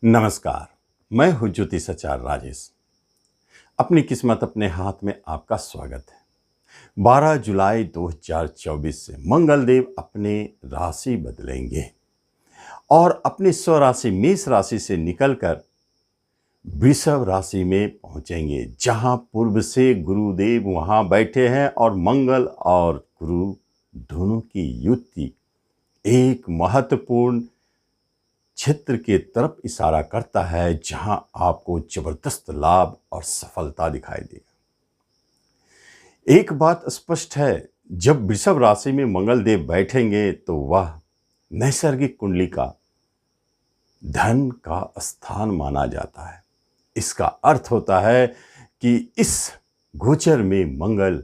नमस्कार। मैं हूँ ज्योतिषाचार्य राजेश। अपनी किस्मत अपने हाथ में आपका स्वागत है। 12 जुलाई 2024 से मंगल देव अपने राशि बदलेंगे और अपनी स्वराशि मेष राशि से निकलकर वृषभ राशि में पहुंचेंगे, जहां पूर्व से गुरुदेव वहां बैठे हैं और मंगल और गुरु दोनों की युति एक महत्वपूर्ण क्षेत्र के तरफ इशारा करता है, जहां आपको जबरदस्त लाभ और सफलता दिखाई देगा। एक बात स्पष्ट है, जब वृषभ राशि में मंगल देव बैठेंगे तो वह नैसर्गिक कुंडली का धन का स्थान माना जाता है। इसका अर्थ होता है कि इस गोचर में मंगल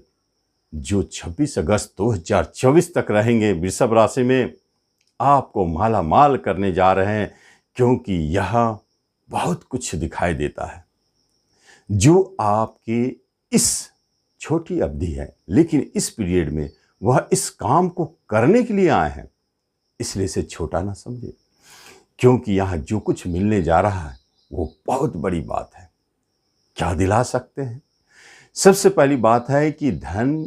जो 26 अगस्त 2024 तक रहेंगे वृषभ राशि में, आपको माला माल करने जा रहे हैं, क्योंकि यह बहुत कुछ दिखाई देता है जो आपके इस छोटी अवधि है, लेकिन इस पीरियड में वह इस काम को करने के लिए आए हैं, इसलिए इसे छोटा ना समझे, क्योंकि यहाँ जो कुछ मिलने जा रहा है वो बहुत बड़ी बात है। क्या दिला सकते हैं? सबसे पहली बात है कि धन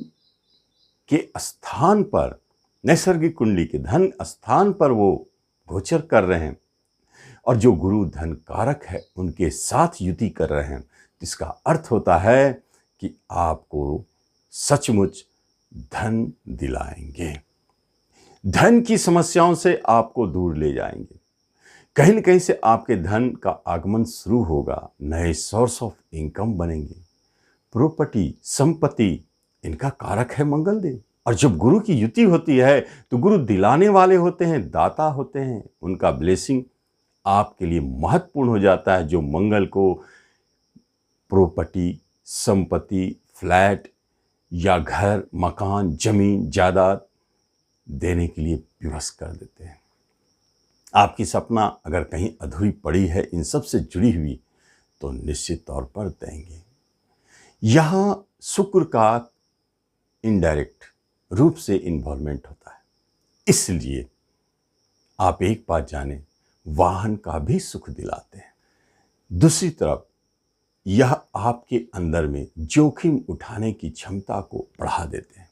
के स्थान पर, नैसर्गिक कुंडली के धन स्थान पर वो गोचर कर रहे हैं और जो गुरु धन कारक है उनके साथ युति कर रहे हैं। इसका अर्थ होता है कि आपको सचमुच धन दिलाएंगे, धन की समस्याओं से आपको दूर ले जाएंगे। कहीं न कहीं से आपके धन का आगमन शुरू होगा, नए सोर्स ऑफ इनकम बनेंगे। प्रॉपर्टी, संपत्ति, इनका कारक है मंगल देव। और जब गुरु की युति होती है तो गुरु दिलाने वाले होते हैं, दाता होते हैं। उनका ब्लेसिंग आपके लिए महत्वपूर्ण हो जाता है, जो मंगल को प्रॉपर्टी, संपत्ति, फ्लैट या घर, मकान, जमीन, जायदाद देने के लिए विवश कर देते हैं। आपकी सपना अगर कहीं अधूरी पड़ी है इन सब से जुड़ी हुई, तो निश्चित तौर पर देंगे। यहाँ शुक्र का इनडायरेक्ट रूप से इन्वॉल्वमेंट होता है, इसलिए आप एक बात जाने, वाहन का भी सुख दिलाते हैं। दूसरी तरफ यह आपके अंदर में जोखिम उठाने की क्षमता को बढ़ा देते हैं,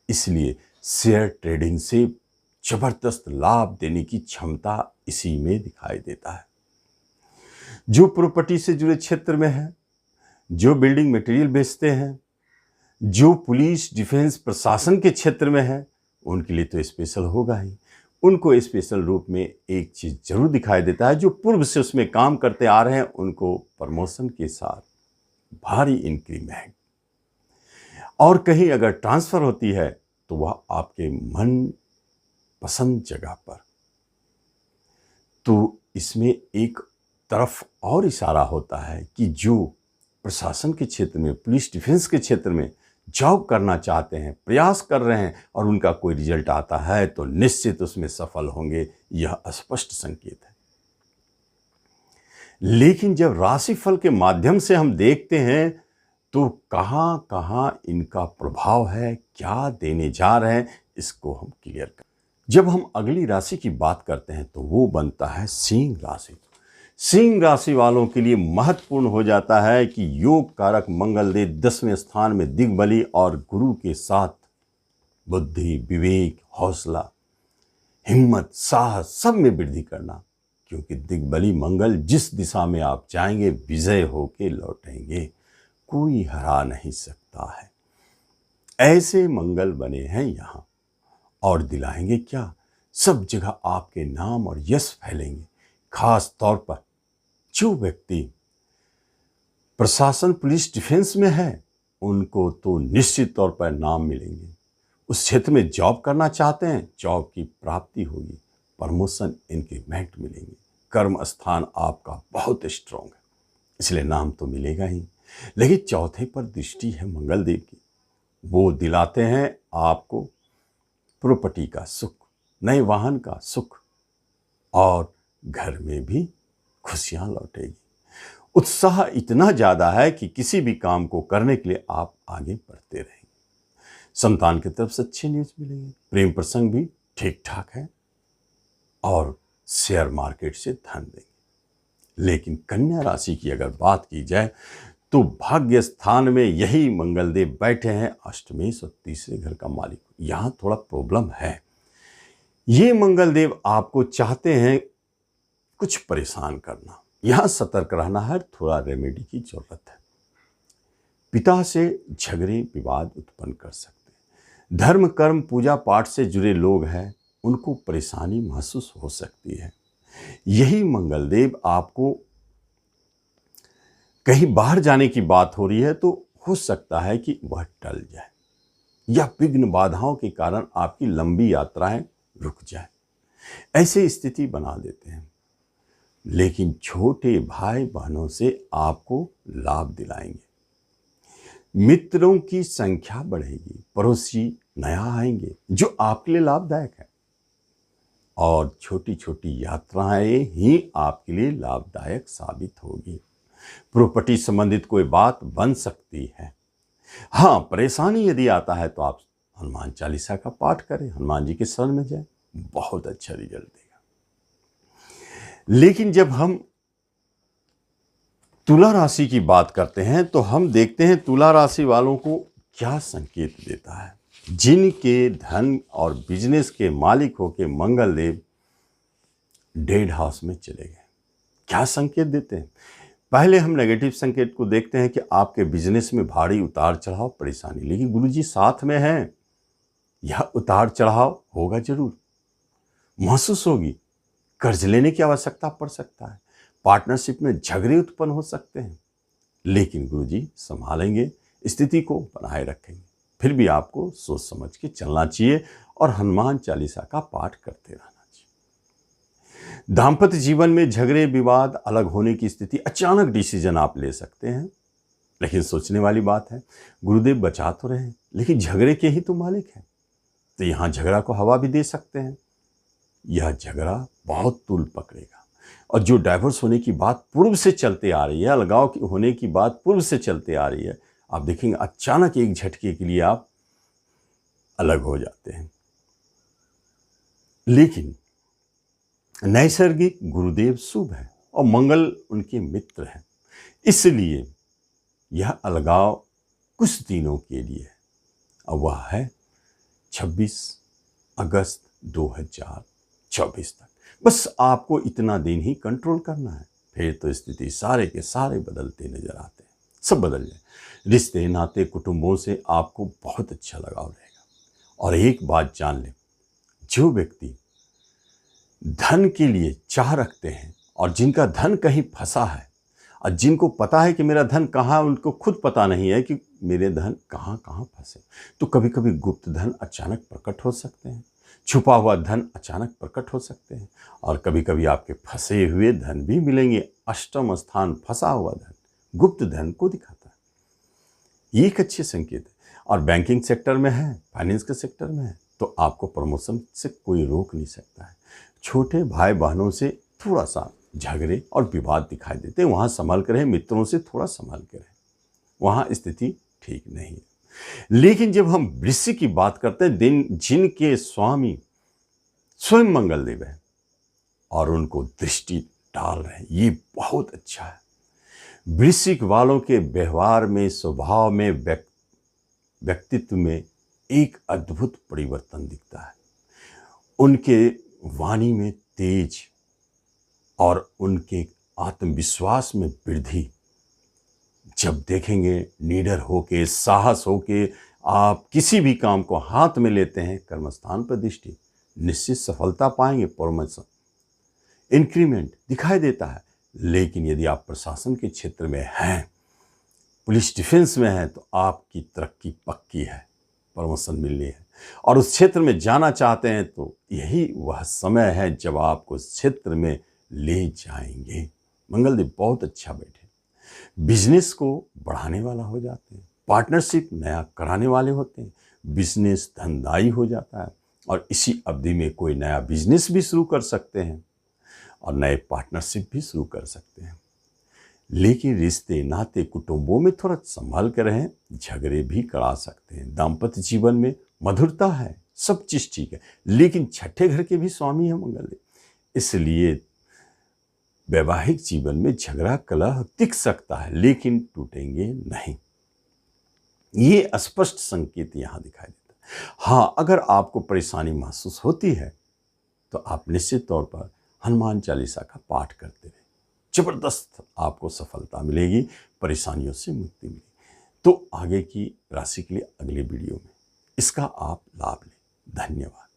इसलिए शेयर ट्रेडिंग से जबरदस्त लाभ देने की क्षमता इसी में दिखाई देता है। जो प्रॉपर्टी से जुड़े क्षेत्र में है, जो बिल्डिंग मटेरियल बेचते हैं, जो पुलिस, डिफेंस, प्रशासन के क्षेत्र में है, उनके लिए तो स्पेशल होगा ही। उनको स्पेशल रूप में एक चीज़ जरूर दिखाई देता है, जो पूर्व से उसमें काम करते आ रहे हैं उनको प्रमोशन के साथ भारी इंक्रीमेंट, और कहीं अगर ट्रांसफ़र होती है तो वह आपके मन पसंद जगह पर। तो इसमें एक तरफ और इशारा होता है कि जो प्रशासन के क्षेत्र में, पुलिस, डिफेंस के क्षेत्र में जॉब करना चाहते हैं, प्रयास कर रहे हैं और उनका कोई रिजल्ट आता है तो निश्चित उसमें सफल होंगे, यह स्पष्ट संकेत है। लेकिन जब राशिफल के माध्यम से हम देखते हैं तो कहां कहां इनका प्रभाव है, क्या देने जा रहे हैं, इसको हम क्लियर करें। जब हम अगली राशि की बात करते हैं तो वो बनता है सिंह राशि। सिंह राशि वालों के लिए महत्वपूर्ण हो जाता है कि योग कारक मंगल देव 10वें स्थान में दिग्बली और गुरु के साथ बुद्धि, विवेक, हौसला, हिम्मत, साहस सब में वृद्धि करना, क्योंकि दिग्बली मंगल जिस दिशा में आप जाएंगे विजय होके लौटेंगे, कोई हरा नहीं सकता है। ऐसे मंगल बने हैं यहाँ, और दिलाएंगे क्या, सब जगह आपके नाम और यश फैलेंगे। खास तौर पर जो व्यक्ति प्रशासन, पुलिस, डिफेंस में है, उनको तो निश्चित तौर पर नाम मिलेंगे। उस क्षेत्र में जॉब करना चाहते हैं, जॉब की प्राप्ति होगी, प्रमोशन, इंक्रीमेंट मिलेंगे। कर्म स्थान आपका बहुत स्ट्रांग है, इसलिए नाम तो मिलेगा ही। लेकिन चौथे पर दृष्टि है मंगल देव की, वो दिलाते हैं आपको प्रॉपर्टी का सुख, नए वाहन का सुख, और घर में भी खुशियां लौटेगी। उत्साह इतना ज़्यादा है कि किसी भी काम को करने के लिए आप आगे बढ़ते रहेंगे। संतान की तरफ से अच्छी न्यूज़ मिलेगी, प्रेम प्रसंग भी ठीक ठाक है, और शेयर मार्केट से धन देंगे। लेकिन कन्या राशि की अगर बात की जाए तो भाग्य स्थान में यही मंगलदेव बैठे हैं, अष्टमेश और तीसरे घर का मालिक। यहाँ थोड़ा प्रॉब्लम है। ये मंगलदेव आपको चाहते हैं कुछ परेशान करना। यहाँ सतर्क रहना है, थोड़ा रेमेडी की जरूरत है। पिता से झगड़े विवाद उत्पन्न कर सकते हैं। धर्म कर्म पूजा पाठ से जुड़े लोग हैं, उनको परेशानी महसूस हो सकती है। यही मंगलदेव आपको कहीं बाहर जाने की बात हो रही है तो हो सकता है कि वह टल जाए या विघ्न बाधाओं के कारण आपकी लंबी यात्राएं रुक जाए, ऐसी स्थिति बना देते हैं। लेकिन छोटे भाई बहनों से आपको लाभ दिलाएंगे। मित्रों की संख्या बढ़ेगी, पड़ोसी नया आएंगे जो आपके लिए लाभदायक है, और छोटी छोटी यात्राएं ही आपके लिए लाभदायक साबित होगी। प्रॉपर्टी संबंधित कोई बात बन सकती है। हाँ, परेशानी यदि आता है तो आप हनुमान चालीसा का पाठ करें, हनुमान जी के शरण में जाए, बहुत अच्छा रिजल्ट देगा। लेकिन जब हम तुला राशि की बात करते हैं तो हम देखते हैं तुला राशि वालों को क्या संकेत देता है। जिनके धन और बिजनेस के मालिक होके मंगलदेव डेढ़ हाउस में चले गए, क्या संकेत देते हैं? पहले हम नेगेटिव संकेत को देखते हैं कि आपके बिजनेस में भारी उतार चढ़ाव, परेशानी। लेकिन गुरुजी साथ में हैं, यह उतार चढ़ाव होगा जरूर, महसूस होगी। कर्ज लेने की आवश्यकता पड़ सकता है, पार्टनरशिप में झगड़े उत्पन्न हो सकते हैं, लेकिन गुरुजी संभालेंगे, स्थिति को बनाए रखेंगे। फिर भी आपको सोच समझ के चलना चाहिए और हनुमान चालीसा का पाठ करते रहना चाहिए। दाम्पत्य जीवन में झगड़े विवाद, अलग होने की स्थिति, अचानक डिसीजन आप ले सकते हैं। लेकिन सोचने वाली बात है, गुरुदेव बचा तो रहे हैं, लेकिन झगड़े के ही तो मालिक हैं, तो यहाँ झगड़ा को हवा भी दे सकते हैं। यह झगड़ा बहुत तूल पकड़ेगा, और जो डाइवोर्स होने की बात पूर्व से चलते आ रही है, अलगाव की होने की बात पूर्व से चलते आ रही है, आप देखेंगे अचानक एक झटके के लिए आप अलग हो जाते हैं। लेकिन नैसर्गिक गुरुदेव शुभ है और मंगल उनके मित्र हैं, इसलिए यह अलगाव कुछ दिनों के लिए है, और वह है 26 अगस्त 2024 तक। बस आपको इतना दिन ही कंट्रोल करना है, फिर तो स्थिति सारे के सारे बदलते नजर आते हैं, सब बदल जाए। रिश्ते नाते कुटुंबों से आपको बहुत अच्छा लगाव रहेगा। और एक बात जान लें, जो व्यक्ति धन के लिए चाह रखते हैं और जिनका धन कहीं फंसा है, और जिनको पता है कि मेरा धन कहाँ, उनको खुद पता नहीं है कि मेरे धन कहाँ कहाँ फंसे, तो कभी कभी गुप्त धन अचानक प्रकट हो सकते हैं, छुपा हुआ धन अचानक प्रकट हो सकते हैं, और कभी कभी आपके फंसे हुए धन भी मिलेंगे। अष्टम स्थान फंसा हुआ धन गुप्त धन को दिखाता है, ये एक अच्छे संकेत है। और बैंकिंग सेक्टर में है, फाइनेंस के सेक्टर में है, तो आपको प्रमोशन से कोई रोक नहीं सकता है। छोटे भाई बहनों से थोड़ा सा झगड़े और विवाद दिखाई देते हैं, वहाँ संभल कर रहें। मित्रों से थोड़ा संभल कर रहें, वहाँ स्थिति ठीक नहीं है। लेकिन जब हम वृश्चिक की बात करते हैं, दिन जिनके स्वामी स्वयं मंगलदेव है और उनको दृष्टि डाल रहे हैं, ये बहुत अच्छा है। वृश्चिक वालों के व्यवहार में, स्वभाव में, व्यक्तित्व में एक अद्भुत परिवर्तन दिखता है। उनके वाणी में तेज और उनके आत्मविश्वास में वृद्धि। जब देखेंगे निडर होके, साहस होके आप किसी भी काम को हाथ में लेते हैं, कर्मस्थान पर दृष्टि, निश्चित सफलता पाएंगे, प्रमोशन, इंक्रीमेंट दिखाई देता है। लेकिन यदि आप प्रशासन के क्षेत्र में हैं, पुलिस डिफेंस में हैं, तो आपकी तरक्की पक्की है, प्रमोशन मिलनी है। और उस क्षेत्र में जाना चाहते हैं तो यही वह समय है जब आपको उस क्षेत्र में ले जाएंगे। मंगलदेव बहुत अच्छा बैठे, बिजनेस को बढ़ाने वाला हो जाते हैं, पार्टनरशिप नया कराने वाले होते हैं, बिजनेस धनदायी हो जाता है, और इसी अवधि में कोई नया बिजनेस भी शुरू कर सकते हैं और नए पार्टनरशिप भी शुरू कर सकते हैं। लेकिन रिश्ते नाते कुटुंबों में थोड़ा संभल कर रहें, झगड़े भी करा सकते हैं। दाम्पत्य जीवन में मधुरता है, सब चीज़ ठीक है, लेकिन छठे घर के भी स्वामी है मंगलदेव, इसलिए वैवाहिक जीवन में झगड़ा कलह दिख सकता है लेकिन टूटेंगे नहीं। ये स्पष्ट संकेत यहां दिखाई देता है। हाँ, अगर आपको परेशानी महसूस होती है तो आप निश्चित तौर पर हनुमान चालीसा का पाठ करते रहे, जबरदस्त आपको सफलता मिलेगी, परेशानियों से मुक्ति मिलेगी। तो आगे की राशि के लिए अगले वीडियो में इसका आप लाभ लें। धन्यवाद।